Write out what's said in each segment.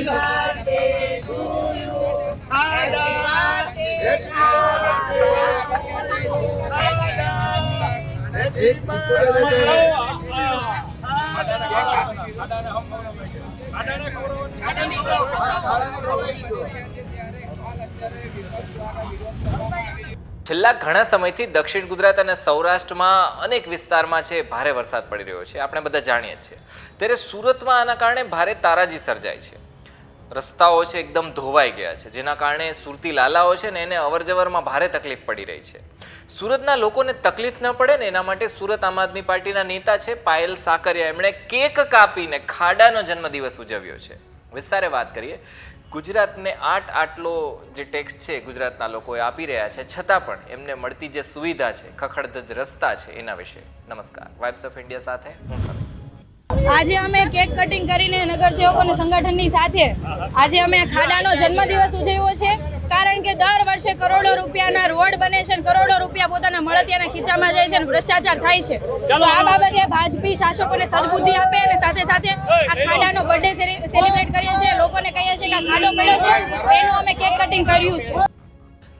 birthday to you. Happy birthday to છેલ્લા ઘણા સમયથી દક્ષિણ ગુજરાત અને સૌરાષ્ટ્રમાં અનેક વિસ્તારમાં છે ભારે વરસાદ પડી રહ્યો છે, આપણે બધા જાણીએ છીએ. ત્યારે સુરતમાં આના કારણે ભારે તારાજી સર્જાય છે. રસ્તાઓ છે એકદમ ધોવાઈ ગયા છે, જેના કારણે સુરતી લાલાઓ છે ને એને અવરજવરમાં ભારે તકલીફ પડી રહી છે. સુરતના લોકોને તકલીફ ન પડે ને એના માટે સુરત આમ આદમી પાર્ટીના નેતા છે પાયલ સાકરિયા, એમણે કેક કાપીને ખાડાનો જન્મદિવસ ઉજવ્યો છે. વિસ્તારે વાત કરીએ. ગુજરાતને આટલો જે ટેક્સ છે ગુજરાતના લોકોએ આપી રહ્યા છે, છતાં પણ એમને મળતી જે સુવિધા છે, ખખડધજ રસ્તા છે, એના વિશે. નમસ્કાર, વાઇબ્સ ઓફ ઇન્ડિયા સાથે હું સમીર. આજે અમે કેક કટિંગ કરીને નગરસેવકો અને સંગઠનની સાથે આજે અમે ખાડાનો જન્મદિવસ ઉજવ્યો છે. કારણ કે દર વર્ષે કરોડો રૂપિયાના રોડ બને છે અને કરોડો રૂપિયા પોતાના મળતિયાના ખીચામાં જાય છે અને ભ્રષ્ટાચાર થાય છે. તો આ બાબતે ભાજપી શાસકોને સદબુદ્ધિ આપે અને સાથે સાથે આ ખાડાનો બર્થડે સેલિબ્રેટ કરીએ છીએ. લોકોને કહીએ છીએ કે આ ખાડો પડ્યો છે એનું અમે કેક કટિંગ કર્યું છે.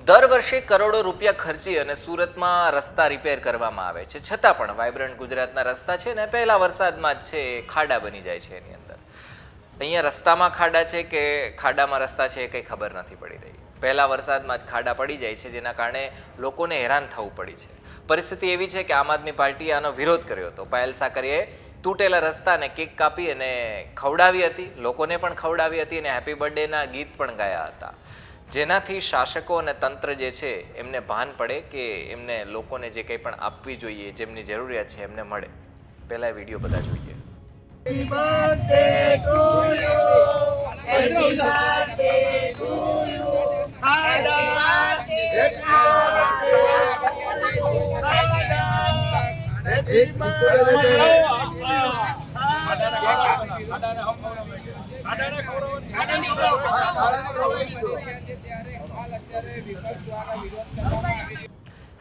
દર વર્ષે કરોડો રૂપિયા ખર્ચી અને સુરતમાં રસ્તા રિપેર કરવામાં આવે છે, છતાં પણ વાઇબ્રન્ટ ગુજરાતના રસ્તા છે ને પહેલા વરસાદમાં જ છે ખાડા બની જાય છે. એની અંદર અહીંયા રસ્તામાં ખાડા છે કે ખાડામાં રસ્તા છે એ કંઈ ખબર નથી પડી રહી. પહેલા વરસાદમાં જ ખાડા પડી જાય છે, જેના કારણે લોકોને હેરાન થવું પડી છે. પરિસ્થિતિ એવી છે કે આમ આદમી પાર્ટીએ આનો વિરોધ કર્યો હતો. પાયલ સાકરિયાએ તૂટેલા રસ્તાને કેક કાપી અને ખવડાવી હતી, લોકોને પણ ખવડાવી હતી અને હેપી બર્થડેના ગીત પણ ગાયા હતા, જેનાથી શાસકો અને તંત્ર જે છે એમને ભાન પડે કે એમને લોકોને જે કંઈ પણ આપવી જોઈએ, જેમની જરૂરિયાત છે એમને મળે. પહેલા વિડીયો બધા જોઈએ. Happy birthday to you. Happy birthday to you. Happy birthday to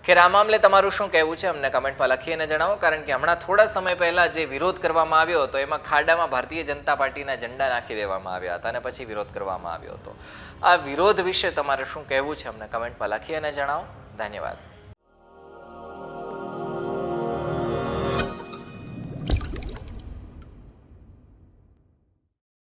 ખેર, આ મામલે તમારું શું કહેવું છે અમને કમેન્ટમાં લખીને જણાવો. કારણ કે હમણાં થોડા સમય પહેલા જે વિરોધ કરવામાં આવ્યો હતો એમાં ખાડામાં ભારતીય જનતા પાર્ટીના ઝંડા નાખી દેવામાં આવ્યા હતા અને પછી વિરોધ કરવામાં આવ્યો હતો. આ વિરોધ વિશે તમારે શું કહેવું છે અમને કમેન્ટમાં લખીને જણાવો. ધન્યવાદ.